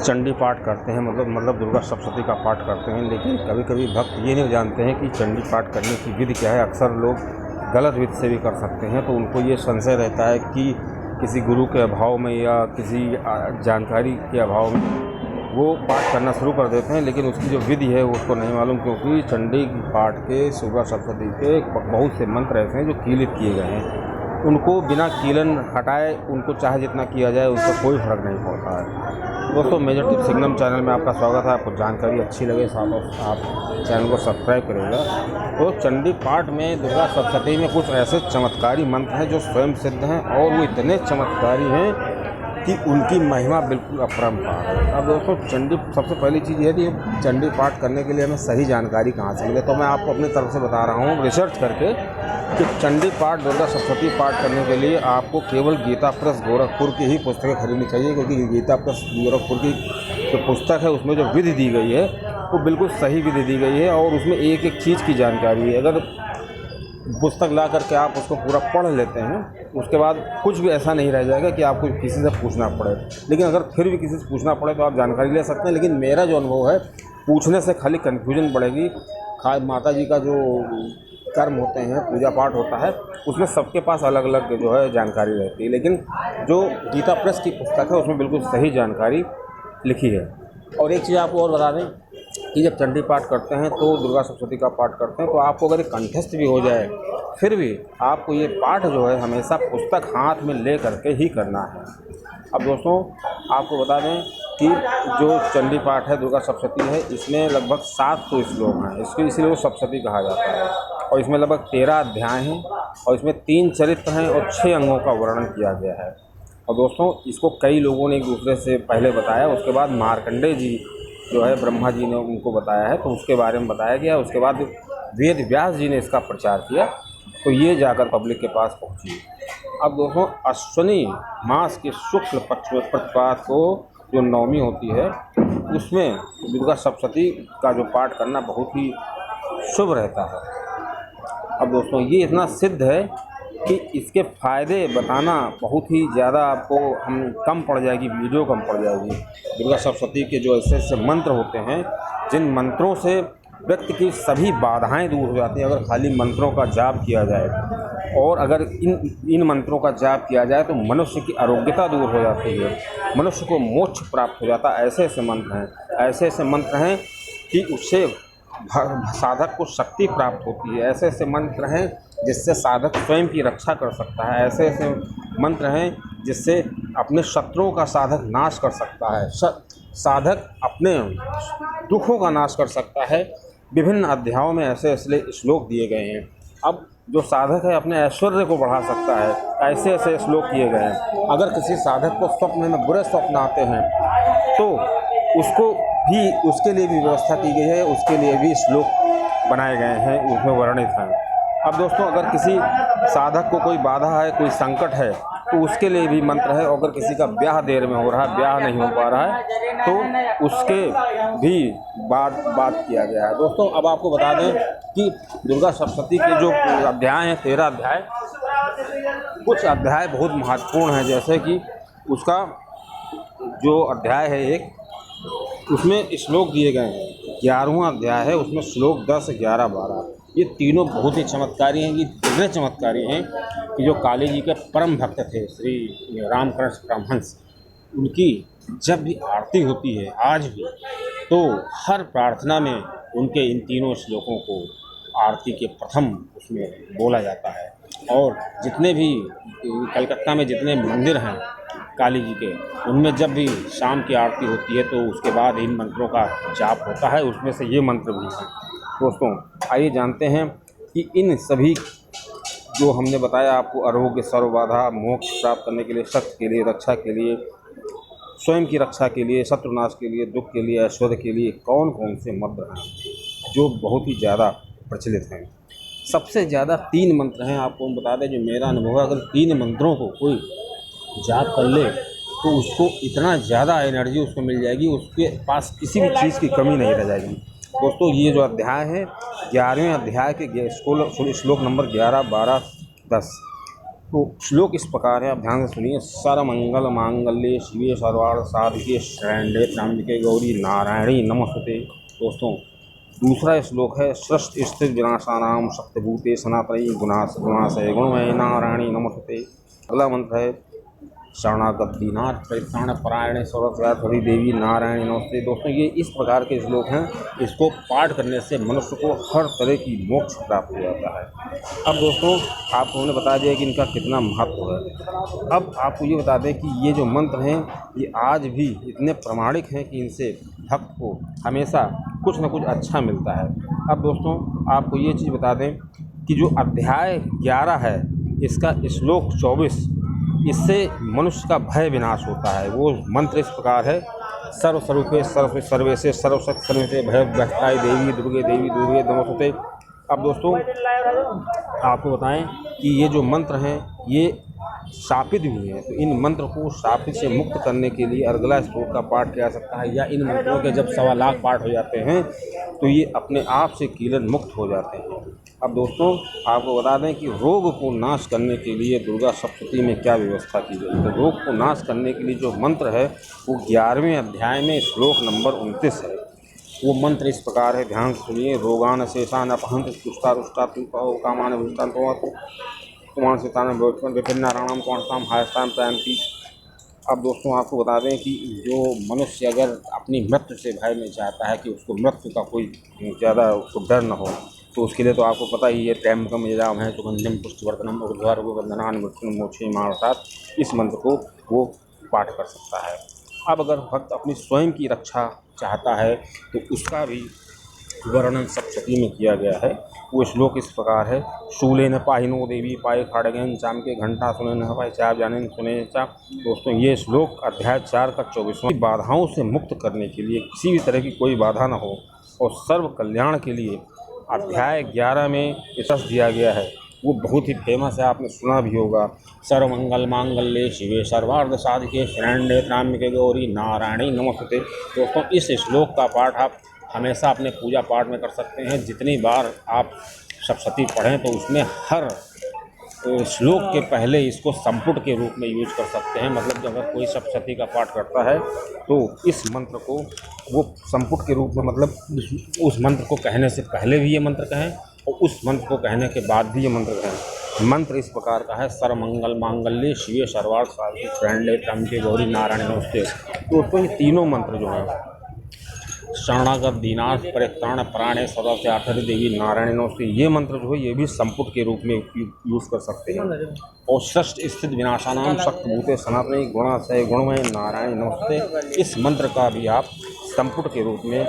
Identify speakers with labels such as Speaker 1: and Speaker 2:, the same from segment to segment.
Speaker 1: चंडी पाठ करते हैं, मतलब दुर्गा सप्तशती का पाठ करते हैं, लेकिन कभी कभी भक्त ये नहीं जानते हैं कि चंडी पाठ करने की विधि क्या है। अक्सर लोग गलत विधि से भी कर सकते हैं, तो उनको ये संशय रहता है कि किसी गुरु के अभाव में या किसी जानकारी के अभाव में वो पाठ करना शुरू कर देते हैं, लेकिन उसकी जो विधि है वो उसको नहीं मालूम, क्योंकि चंडी पाठ के दुर्गा सप्तशती के बहुत से मंत्र ऐसे हैं जो कीलित किए गए हैं। उनको बिना कीलन हटाए उनको चाहे जितना किया जाए उससे कोई फ़र्क नहीं पड़ता है। दोस्तों, मेजर टिप्स सिग्नम चैनल में आपका स्वागत है। आपको जानकारी अच्छी लगे साथ आप चैनल को सब्सक्राइब करिएगा। तो चंडी पाठ में दुर्गा सप्तशती में कुछ ऐसे चमत्कारी मंत्र हैं जो स्वयं सिद्ध हैं, और वो इतने चमत्कारी हैं कि उनकी महिमा बिल्कुल अपरंपार है। अब दोस्तों, सबसे पहली चीज़ ये है कि चंडी पाठ करने के लिए हमें सही जानकारी कहाँ से मिले, तो मैं आपको अपनी तरफ से बता रहा हूँ रिसर्च करके कि चंडी पाठ दुर्गा सप्तशती पाठ करने के लिए आपको केवल गीता प्रेस गोरखपुर की ही पुस्तकें खरीदनी चाहिए, क्योंकि गीता प्रेस गोरखपुर की जो पुस्तक है उसमें जो विधि दी गई है वो बिल्कुल सही विधि दी गई है, और उसमें एक एक चीज़ की जानकारी है। अगर पुस्तक ला करके आप उसको पूरा पढ़ लेते हैं, उसके बाद कुछ भी ऐसा नहीं रह जाएगा कि आपको किसी से पूछना पड़े। लेकिन अगर फिर भी किसी से पूछना पड़े तो आप जानकारी ले सकते हैं, लेकिन मेरा जो अनुभव है, पूछने से खाली कन्फ्यूजन बढ़ेगी। माता जी का जो कर्म होते हैं, पूजा पाठ होता है, उसमें सबके पास अलग अलग जो है जानकारी रहती है, लेकिन जो गीता प्रेस की पुस्तक है उसमें बिल्कुल सही जानकारी लिखी है। और एक चीज़ आपको और बता दें कि जब चंडी पाठ करते हैं तो दुर्गा सप्तशती का पाठ करते हैं, तो आपको अगर कंठस्थ भी हो जाए फिर भी आपको ये पाठ जो है हमेशा पुस्तक हाथ में ले करके ही करना है। अब दोस्तों, आपको बता दें कि जो चंडी पाठ है दुर्गा सप्तशती है, इसमें लगभग 700 श्लोक हैं, इसको इसीलिए वो सप्तशती कहा जाता है। और इसमें लगभग 13 अध्याय हैं, और इसमें 3 चरित्र हैं और 6 अंगों का वर्णन किया गया है। और दोस्तों, इसको कई लोगों ने एक दूसरे से पहले बताया, उसके बाद मार्कंडेय जी जो है ब्रह्मा जी ने उनको बताया है, तो उसके बारे में बताया गया। उसके बाद वेद व्यास जी ने इसका प्रचार किया, तो ये जाकर पब्लिक के पास पहुंची। अब दोस्तों, अश्विनी मास के शुक्ल पक्ष में प्रतिपद को जो नवमी होती है, उसमें दुर्गा सप्तशती का जो पाठ करना बहुत ही शुभ रहता है। अब दोस्तों, ये इतना सिद्ध है कि इसके फ़ायदे बताना बहुत ही ज़्यादा आपको कम पड़ जाएगी, वीडियो कम पड़ जाएगी। दुर्गा सप्तशती के जो ऐसे ऐसे मंत्र होते हैं, जिन मंत्रों से व्यक्ति की सभी बाधाएं दूर हो जाती हैं, अगर खाली मंत्रों का जाप किया जाए, और अगर इन मंत्रों का जाप किया जाए तो मनुष्य की आरोग्यता दूर हो जाती है, मनुष्य को मोक्ष प्राप्त हो जाता है। ऐसे ऐसे मंत्र हैं कि उससे साधक को शक्ति प्राप्त होती है। ऐसे ऐसे मंत्र हैं जिससे साधक स्वयं की रक्षा कर सकता है। ऐसे ऐसे मंत्र हैं जिससे अपने शत्रुओं का साधक नाश कर सकता है। साधक अपने दुखों का नाश कर सकता है। विभिन्न अध्यायों में ऐसे ऐसे श्लोक दिए गए हैं। अब जो साधक है अपने ऐश्वर्य को बढ़ा सकता है, ऐसे ऐसे श्लोक किए गए हैं। अगर किसी साधक को स्वप्न में बुरे स्वप्न आते हैं तो उसके लिए भी व्यवस्था की गई है, उसके लिए भी श्लोक बनाए गए हैं, उसमें वर्णित हैं। अब दोस्तों, अगर किसी साधक को कोई बाधा है, कोई संकट है, तो उसके लिए भी मंत्र है। अगर किसी का ब्याह देर में हो रहा है, ब्याह नहीं हो पा रहा है, तो उसके भी बात किया गया है। दोस्तों, अब आपको बता दें कि दुर्गा सप्तशती के जो अध्याय हैं, 13 अध्याय, कुछ अध्याय बहुत महत्वपूर्ण हैं। जैसे कि उसका जो अध्याय है एक, उसमें श्लोक दिए गए हैं। 11वां अध्याय है, उसमें श्लोक 10, 11, 12, ये तीनों बहुत ही चमत्कारी हैं। ये इतने चमत्कारी हैं कि जो काली जी के परम भक्त थे श्री रामकृष्ण परमहंस, उनकी जब भी आरती होती है आज भी, तो हर प्रार्थना में उनके इन तीनों श्लोकों को आरती के प्रथम उसमें बोला जाता है। और जितने भी कलकत्ता में जितने मंदिर हैं काली जी के, उनमें जब भी शाम की आरती होती है तो उसके बाद इन मंत्रों का जाप होता है। उसमें से ये मंत्र भी हैं। दोस्तों, आइए जानते हैं कि इन सभी जो हमने बताया आपको, आरोग्य, सर्वबाधा, मोक्ष प्राप्त करने के लिए, शक्ति के लिए, रक्षा के लिए, स्वयं की रक्षा के लिए, शत्रुनाश के लिए, दुख के लिए, ऐश्वर्य के लिए कौन कौन से मंत्र हैं जो बहुत ही ज़्यादा प्रचलित हैं। सबसे ज़्यादा 3 मंत्र हैं। आपको हम बता दें, जो मेरा अनुभव है, अगर 3 मंत्रों को कोई जाप कर ले तो उसको इतना ज़्यादा एनर्जी उसको मिल जाएगी, उसके पास किसी भी चीज़ की कमी नहीं रह जाएगी। दोस्तों, ये जो अध्याय है, 11वें अध्याय के श्लोक नंबर 11, 12, 10, तो श्लोक इस प्रकार है, आप ध्यान से सुनिए। सर्वमंगल मांगल्ये शिवे सर्वार्थ साधिके शरण्ये त्र्यंबके गौरी नारायणी नमोस्तुते। दोस्तों दूसरा श्लोक है, सृष्टि स्थिति विनाशानां शक्तिभूते सनातनी गुणाशय गुणमय नारायणी नमोस्तुते। अगला मंत्र है, शरणागत दीनाथ परित्राण परायणे सर्वस्याधि देवी नारायणी नमस्ते। दोस्तों ये इस प्रकार के श्लोक हैं, इसको पाठ करने से मनुष्य को हर तरह की मोक्ष प्राप्त हो जाता है। अब दोस्तों आपको हमने बता दिया कि इनका कितना महत्व है। अब आपको ये बता दें कि ये जो मंत्र हैं ये आज भी इतने प्रामाणिक हैं कि इनसे भक्त को हमेशा कुछ न कुछ अच्छा मिलता है। अब दोस्तों आपको ये चीज़ बता दें कि जो अध्याय 11 है इसका श्लोक 24, इससे मनुष्य का भय विनाश होता है। वो मंत्र इस प्रकार है, सर्वस्वरूपे सर्वेशे सर्वशक्ति सर्वेशे भयभक्ताय देवी दुर्गे नमोस्तुते। अब दोस्तों आपको बताएं कि ये जो मंत्र हैं ये शापित भी हैं, तो इन मंत्र को शापित से मुक्त करने के लिए अर्गला श्लोक का पाठ किया जा सकता है, या इन मंत्रों के जब 1.25 लाख पाठ हो जाते हैं तो ये अपने आप से कीलन मुक्त हो जाते हैं। अब दोस्तों आपको बता दें कि रोग को नाश करने के लिए दुर्गा सप्तशती में क्या व्यवस्था की गई है। तो रोग को नाश करने के लिए जो मंत्र है वो 11वें अध्याय में श्लोक नंबर 29 है। वो मंत्र इस प्रकार है, ध्यान से सुनिए। रोगान शेषान अपहंत तुष्टा रुष्टा कामान भूषण कुमार सीतान विभिन्न नारायणाम कौनसाम हायस्तान प्रयांति। अब दोस्तों आपको बता दें कि जो मनुष्य अगर अपनी मृत्यु से भय में चाहता है कि उसको मृत्यु का कोई ज़्यादा उसको डर न हो, तो उसके लिए तो आपको पता ही है, त्र्यंबकम यजाम है सुगंधिम पुष्टिवर्धनम ऊर्ध्वारोगंधनान मृत्युं मोक्षे मार्तात्, इस मंत्र को वो पाठ कर सकता है। अब अगर भक्त अपनी स्वयं की रक्षा चाहता है तो उसका भी वर्णन सप्तशती में किया गया है। वो श्लोक इस प्रकार है, शूलेन पाहिनो देवी पाए खाड़गेन चाम के घंटा सुने न पाए चाप जाने सुने चा। दोस्तों ये श्लोक अध्याय 4 का 24वां। बाधाओं से मुक्त करने के लिए, किसी भी तरह की कोई बाधा न हो और सर्व कल्याण के लिए अध्याय 11 में यश दिया गया है। वो बहुत ही फेमस है, आपने सुना भी होगा। सर्वमंगल मांगल्ये शिवे सर्वार्थ साधिके शरण्ये त्र्यंबके गौरी नारायणी नमोस्तुते। दोस्तों इस श्लोक का पाठ आप हमेशा अपने पूजा पाठ में कर सकते हैं। जितनी बार आप सप्तशती पढ़ें तो उसमें हर श्लोक के पहले इसको संपुट के रूप में यूज कर सकते हैं। मतलब जब अगर कोई सप्तशती का पाठ करता है तो इस मंत्र को वो संपुट के रूप में, मतलब उस मंत्र को कहने से पहले भी ये मंत्र कहें और उस मंत्र को कहने के बाद भी ये मंत्र कहें। मंत्र इस प्रकार का है, सर्वमंगल मांगल्ये शिवे सर्वार्थ साधिके शरण्ये त्र्यंबके गौरी नारायणी नमोस्तुते। दोस्तों ये तीनों मंत्र जो हैं, शरणागत दीनाथ परित्राण परायणे सर्वस्याधि देवी नारायणी नमोस्तुते, ये मंत्र जो है ये भी संपुट के रूप में यूज़ कर सकते हैं। और सृष्टि स्थिति विनाशानां शक्तिभूते सनातनी गुणाशय गुणमय नारायणी नमोस्तुते, इस मंत्र का भी आप संपुट के रूप में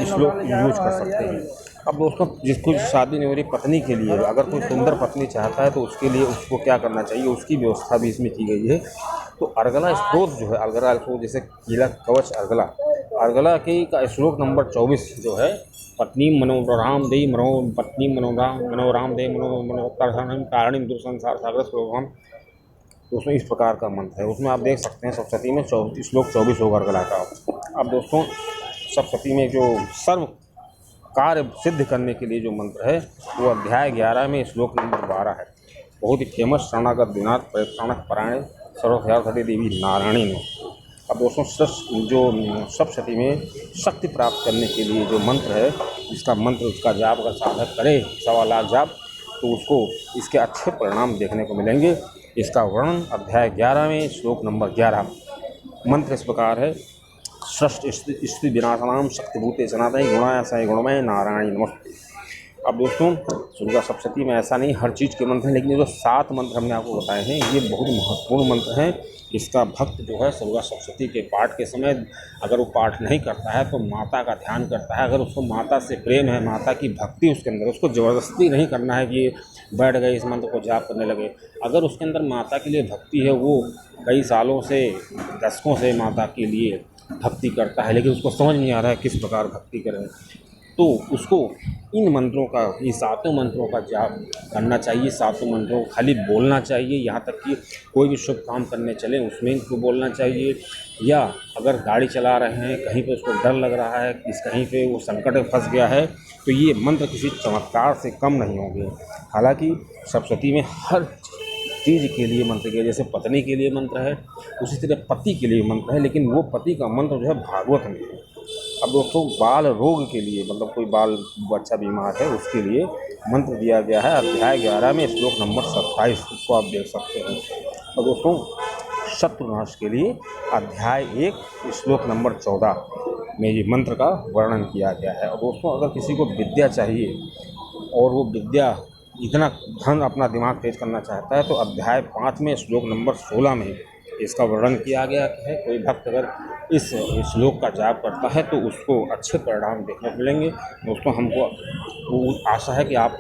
Speaker 1: श्लोक यूज कर सकते हैं। अब दोस्तों जिसको शादी नहीं हो रही पत्नी के लिए, अगर कोई सुंदर पत्नी चाहता है तो उसके लिए उसको क्या करना चाहिए, उसकी व्यवस्था भी इसमें की गई है। तो अर्गला स्त्रोत जो है, अर्गला स्त्रोत जैसे कीला कवच अर्गला के का श्लोक नंबर 24 जो है, पत्नी मनोराम दे पत्नी मनोराम दे मनोतरहम कारणिम दुर्संसार सागर श्लोकम। दोस्तों इस प्रकार का मंत्र है, उसमें आप देख सकते हैं सप्तशती में श्लोक 24 होगा अर्गला का। अब दोस्तों सप्तशती में जो सर्व कार्य सिद्ध करने के लिए जो मंत्र है वो अध्याय 11 में श्लोक नंबर 12 है। बहुत ही फेमस, शरणागत दीनाथ परित्राण परायणे सर्वस्याधि देवी नारायणी ने। अब दोस्तों जो सप्तशती में शक्ति प्राप्त करने के लिए जो मंत्र है, इसका मंत्र उसका जाप अगर साधक करे 1.25 लाख जाप, तो उसको इसके अच्छे परिणाम देखने को मिलेंगे। इसका वर्णन अध्याय 11 में श्लोक नंबर 11। मंत्र इस प्रकार है, सृष्टि स्थिति विनाशानां शक्तिभूते सनातनी गुणाशय गुणमय नारायणी नमोस्तुते। अब दोस्तों दुर्गा सप्तशती में ऐसा नहीं हर चीज़ के मंत्र हैं, लेकिन ये जो 7 मंत्र हमने आपको बताए हैं ये बहुत महत्वपूर्ण मंत्र हैं। इसका भक्त जो है दुर्गा सप्तशती के पाठ के समय अगर वो पाठ नहीं करता है तो माता का ध्यान करता है। अगर उसको माता से प्रेम है, माता की भक्ति उसके अंदर, उसको ज़बरदस्ती नहीं करना है कि बैठ गए इस मंत्र को जाप करने लगे। अगर उसके अंदर माता के लिए भक्ति है, वो कई सालों से दशकों से माता के लिए भक्ति करता है, लेकिन उसको समझ नहीं आ रहा है किस प्रकार भक्ति करें, तो उसको इन मंत्रों का, ये 7 मंत्रों का जाप करना चाहिए। 7 मंत्रों को खाली बोलना चाहिए। यहाँ तक कि कोई भी शुभ काम करने चले उसमें इनको बोलना चाहिए। या अगर गाड़ी चला रहे हैं, कहीं पे उसको डर लग रहा है, कहीं पे वो संकट में फंस गया है, तो ये मंत्र किसी चमत्कार से कम नहीं होंगे। हालांकि सप्तशती में प्रेस्टीज के लिए मंत्र किया, जैसे पत्नी के लिए मंत्र है उसी तरह पति के लिए मंत्र है, लेकिन वो पति का मंत्र जो है भागवत में है। अब दोस्तों बाल रोग के लिए मतलब कोई बाल बच्चा बीमार है उसके लिए मंत्र दिया गया है अध्याय 11 में श्लोक नंबर 27, उसको आप देख सकते हैं। और दोस्तों शत्रुनाश के लिए अध्याय 1 श्लोक नंबर 14 में ये मंत्र का वर्णन किया गया है। और दोस्तों अगर किसी को विद्या चाहिए और वो विद्या इतना धन अपना दिमाग तेज करना चाहता है तो अध्याय 5 में श्लोक नंबर 16 में इसका वर्णन किया गया है। कोई भक्त अगर इस श्लोक का जाप करता है तो उसको अच्छे परिणाम देखने को मिलेंगे। दोस्तों हमको आशा है कि आप